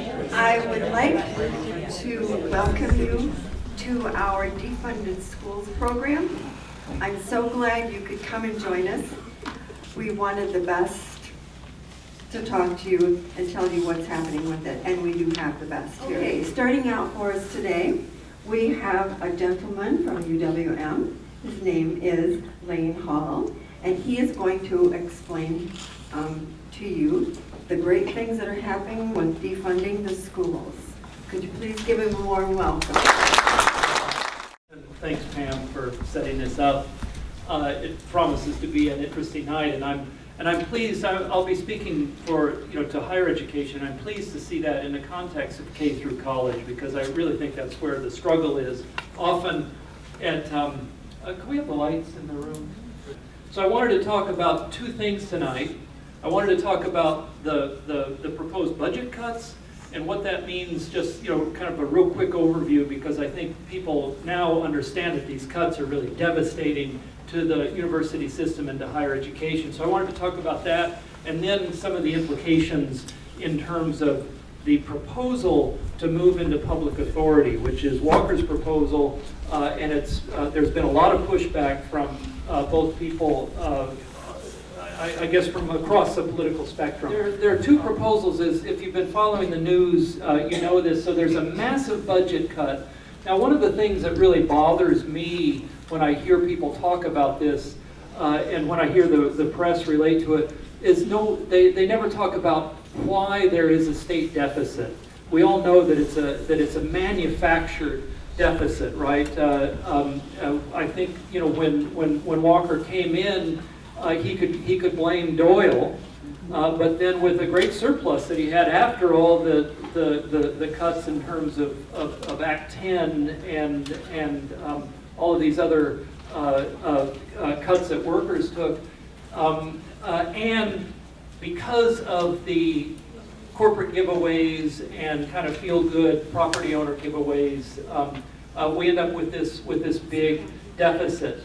I would like to welcome you to our Defunded Schools program. I'm so glad you could come and join us. We wanted the best to talk to you and tell you what's happening with it, and we do have the best here. Okay, starting out for us today, we have a gentleman from UWM. His name is Lane Hall, and he is going to explain to you the great things that are happening with defunding the schools. Could you please give him a warm welcome? Thanks, Pam, for setting this up. It promises to be an interesting night, and I'm pleased. I'll be speaking to higher education. I'm pleased to see that in the context of K through college, because I really think that's where the struggle is. Often at can we have the lights in the room? So I wanted to talk about two things tonight. I wanted to talk about the proposed budget cuts and what that means, just kind of a real quick overview, because I think people now understand that these cuts are really devastating to the university system and to higher education. So I wanted to talk about that, and then some of the implications in terms of the proposal to move into public authority, which is Walker's proposal, and there's been a lot of pushback from both people, I guess from across the political spectrum. There are two proposals. If you've been following the news, you know this. So there's a massive budget cut. Now, one of the things that really bothers me when I hear people talk about this, and when I hear the press relate to it, is they never talk about why there is a state deficit. We all know that it's a manufactured deficit, right? I think when Walker came in, he could blame Doyle, but then with the great surplus that he had after all the cuts in terms of Act 10 and all of these other cuts that workers took, and because of the corporate giveaways and kind of feel-good property owner giveaways, we end up with this big deficit.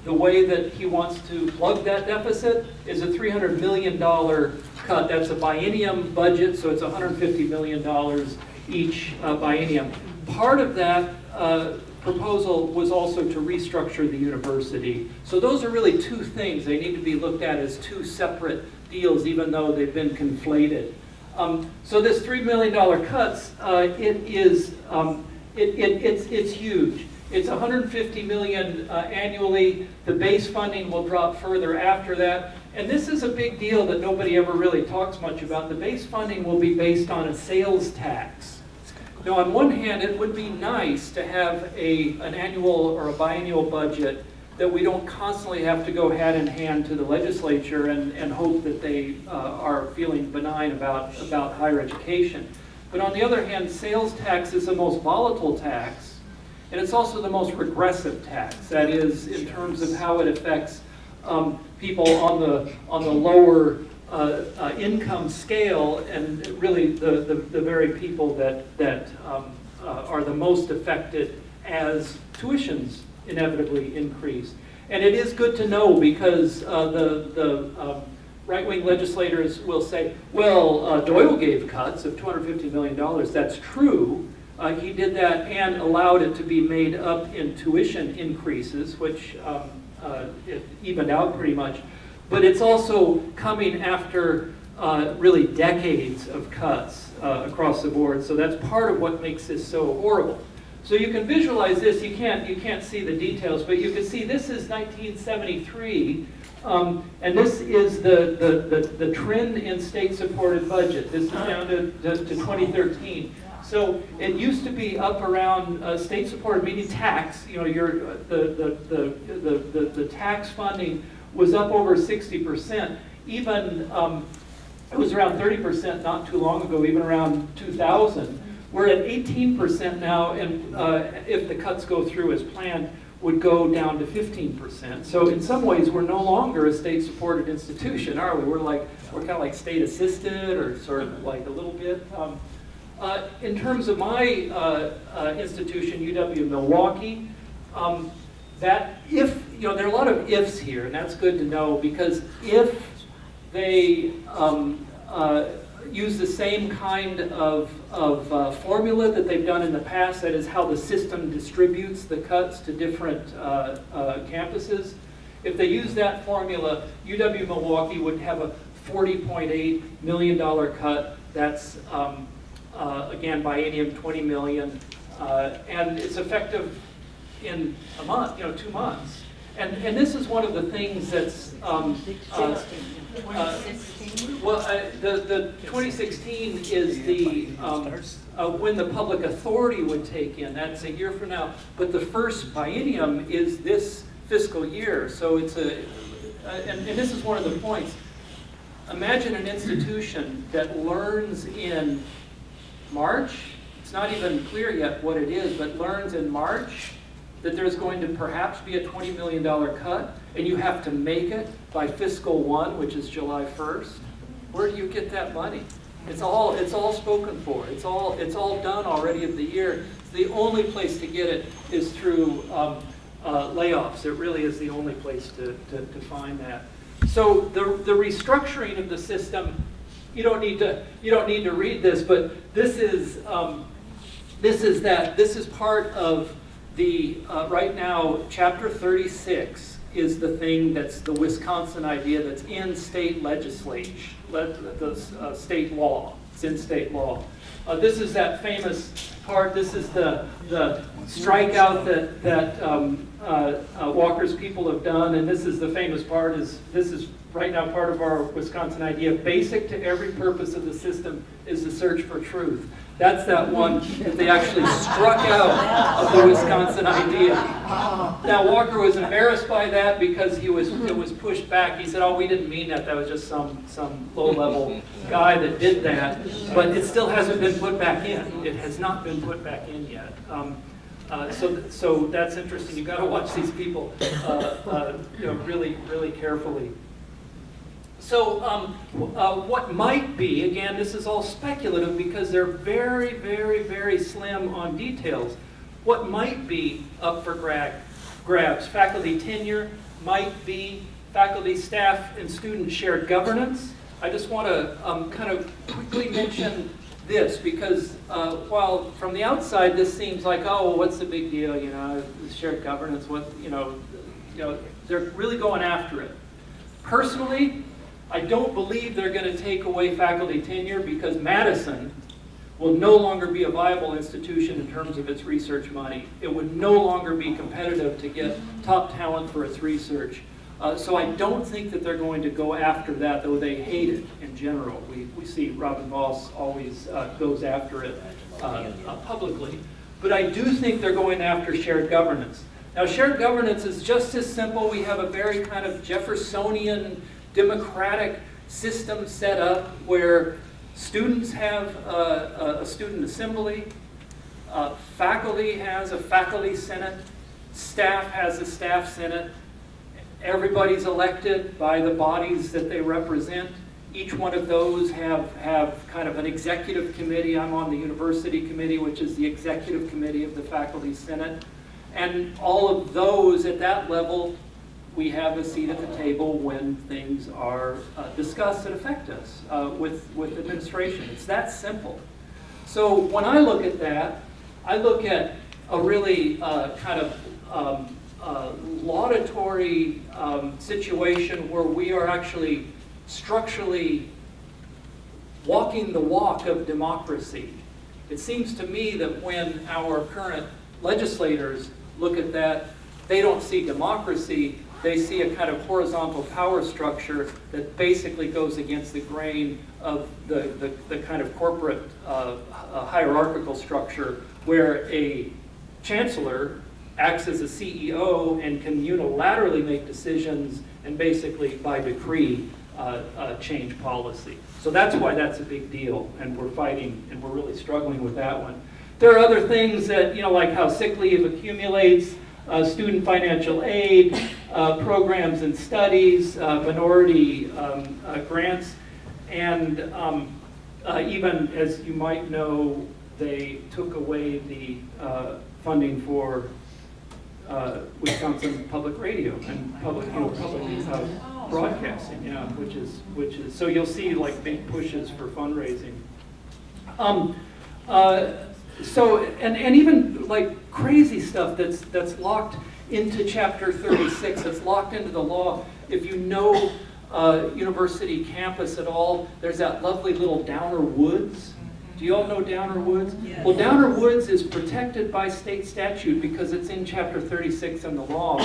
The way that he wants to plug that deficit is a $300 million cut. That's a biennium budget, so it's $150 million each biennium. Part of that proposal was also to restructure the university. So those are really two things. They need to be looked at as two separate deals, even though they've been conflated. So this $3 million cuts, it's huge. It's $150 million annually. The base funding will drop further after that. And this is a big deal that nobody ever really talks much about. The base funding will be based on a sales tax. Now, on one hand, it would be nice to have an annual or a biennial budget that we don't constantly have to go hand in hand to the legislature and hope that they are feeling benign about higher education. But on the other hand, sales tax is the most volatile tax, and it's also the most regressive tax. That is, in terms of how it affects people on the lower income scale, and really the very people that are the most affected as tuitions inevitably increase. And it is good to know, because the right-wing legislators will say, well, Doyle gave cuts of $250 million. That's true. He did that and allowed it to be made up in tuition increases, which it evened out pretty much. But it's also coming after really decades of cuts across the board. So that's part of what makes this so horrible. So you can visualize this. You can't see the details, but you can see this is 1973, and this is the trend in state-supported budget. This is down to 2013. So it used to be up around state-supported, meaning tax. The tax funding was up over 60%. Even it was around 30% not too long ago, even around 2000. We're at 18% now, and if the cuts go through as planned, would go down to 15%. So in some ways, we're no longer a state-supported institution, are we? We're kind of like state-assisted, or sort of like a little bit. In terms of my institution, UW-Milwaukee, that if, there are a lot of ifs here, and that's good to know, because if they use the same kind of formula that they've done in the past. That is how the system distributes the cuts to different campuses. If they use that formula, UW-Milwaukee would have a $40.8 million cut. That's, again, biennium, $20 million. And it's effective in a month, 2 months. And this is one of the things that's, the 2016 is the, when the public authority would take in, that's a year from now. But the first biennium is this fiscal year. So it's and this is one of the points. Imagine an institution that learns in March, it's not even clear yet what it is, but learns in March that there's going to perhaps be a $20 million cut, and you have to make it by fiscal 1, which is July 1st. Where do you get that money? It's all spoken for. It's all done already of the year. The only place to get it is through layoffs. It really is the only place to find that. So the restructuring of the system, you don't need to read this, but this is part of the right now chapter 36 is the thing that's the Wisconsin idea that's in state legislation, the state law. It's in state law. This is that famous part. This is the strikeout that Walker's people have done, and this is the famous part. This is right now part of our Wisconsin idea. Basic to every purpose of the system is the search for truth. That's that one that they actually struck out of the Wisconsin idea. Now Walker was embarrassed by that because it was pushed back. He said, "Oh, we didn't mean that. That was just some low-level guy that did that." But it still hasn't been put back in. It has not been put back in yet. So that's interesting. You've got to watch these people, really, really carefully. So what might be, again, this is all speculative because they're very, very, very slim on details. What might be up for grabs? Faculty tenure, might be faculty, staff, and student shared governance. I just want to kind of quickly mention this because while from the outside this seems like, oh, well, what's the big deal, shared governance, they're really going after it. Personally, I don't believe they're going to take away faculty tenure because Madison will no longer be a viable institution in terms of its research money. It would no longer be competitive to get top talent for its research. So I don't think that they're going to go after that, though they hate it in general. We see Robin Voss always goes after it publicly. But I do think they're going after shared governance. Now, shared governance is just as simple. We have a very kind of Jeffersonian democratic system set up where students have a student assembly, faculty has a faculty senate, staff has a staff senate. Everybody's elected by the bodies that they represent. Each one of those have kind of an executive committee. I'm on the university committee, which is the executive committee of the faculty senate. And all of those at that level, we have a seat at the table when things are discussed that affect us with administration. It's that simple. So when I look at that, I look at a really kind of laudatory situation where we are actually structurally walking the walk of democracy. It seems to me that when our current legislators look at that, they don't see democracy. They see a kind of horizontal power structure that basically goes against the grain of the kind of corporate hierarchical structure where a chancellor acts as a CEO and can unilaterally make decisions and basically by decree change policy. So that's why that's a big deal, and we're fighting and we're really struggling with that one. There are other things that, like how sick leave accumulates, student financial aid, programs and studies, minority grants, and even, as you might know, they took away the funding for Wisconsin Public Radio and public broadcasting, yeah, which is so you'll see like big pushes for fundraising. So and even like crazy stuff that's locked into Chapter 36, that's locked into the law. If you know university campus at all, there's that lovely little Downer Woods. Do you all know Downer Woods? Yes. Well, Downer Woods is protected by state statute because it's in Chapter 36 in the law.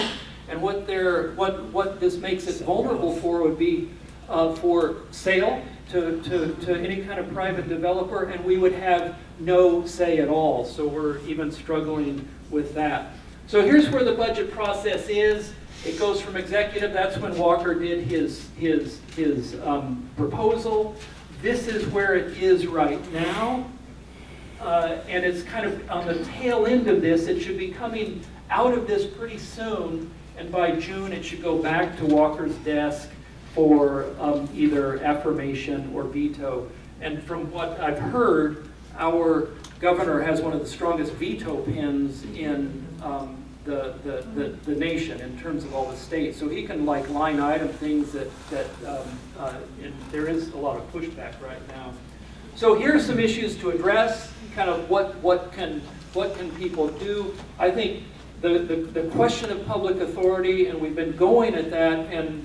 And what this makes it vulnerable for would be for sale to any kind of private developer, and we would have no say at all. So we're even struggling with that. So here's where the budget process is. It goes from executive. That's when Walker did his proposal. This is where it is right now. And it's kind of on the tail end of this. It should be coming out of this pretty soon. And by June, it should go back to Walker's desk for either affirmation or veto. And from what I've heard, our governor has one of the strongest veto pens in the nation in terms of all the states. So he can like line item things that and there is a lot of pushback right now. So here are some issues to address. Kind of what can people do? I think the question of public authority, and we've been going at that, and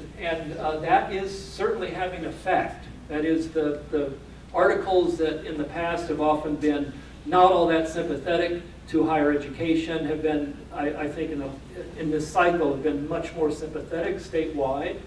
that is certainly having effect. That is the articles that in the past have often been not all that sympathetic to higher education have been, I think in this cycle, have been much more sympathetic statewide.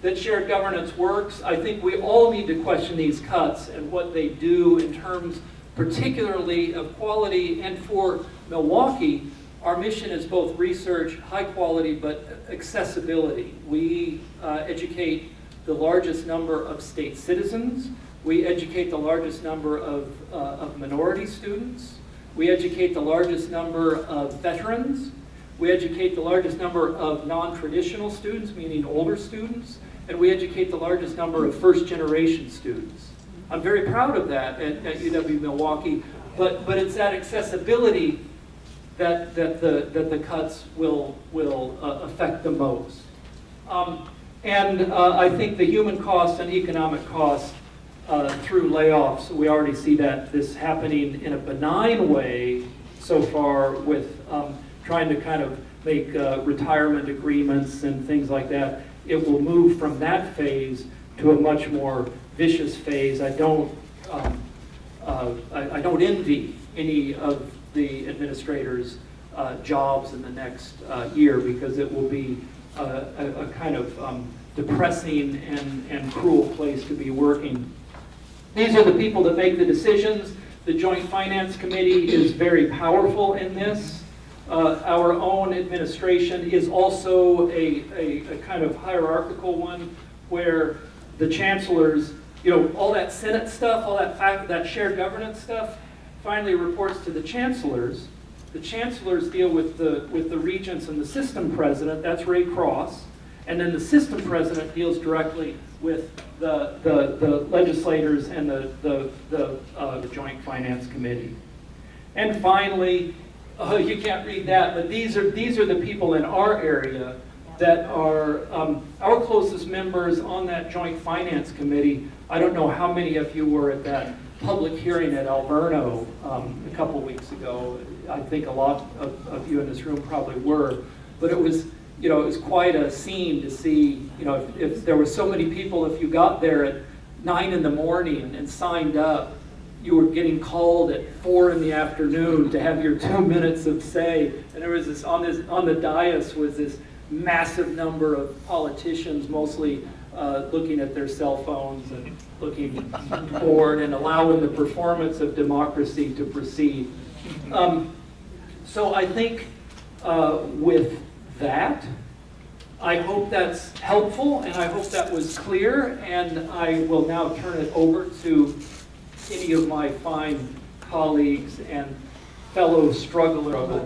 That shared governance works. I think we all need to question these cuts and what they do in terms particularly of quality. And for Milwaukee, our mission is both research, high quality, but accessibility. We educate the largest number of state citizens. We educate the largest number of minority students. We educate the largest number of veterans. We educate the largest number of non-traditional students, meaning older students. And we educate the largest number of first-generation students. I'm very proud of that at UW-Milwaukee, but it's that accessibility that the cuts will affect the most. I think the human cost and economic cost through layoffs, we already see this happening in a benign way so far with trying to kind of make retirement agreements and things like that. It will move from that phase to a much more vicious phase. I don't envy any of the administrators' jobs in the next year, because it will be a kind of depressing and cruel place to be working. These are the people that make the decisions. The Joint Finance Committee is very powerful in this. Our own administration is also a kind of hierarchical one where the chancellors, all that Senate stuff, all that shared governance stuff, finally reports to the chancellors. The chancellors deal with the regents and the system president. That's Ray Cross. And then the system president deals directly with the legislators and the Joint Finance Committee. And finally, you can't read that, but these are the people in our area that are our closest members on that Joint Finance Committee. I don't know how many of you were at that public hearing at Alverno a couple weeks ago. I think a lot of you in this room probably were, but it was quite a scene to see. If there were so many people, if you got there at 9 in the morning and signed up, you were getting called at 4 in the afternoon to have your 2 minutes of say. And there was this on the dais was this massive number of politicians, mostly looking at their cell phones and looking bored and allowing the performance of democracy to proceed. So I think with that, I hope that's helpful, and I hope that was clear, and I will now turn it over to any of my fine colleagues and fellow strugglers.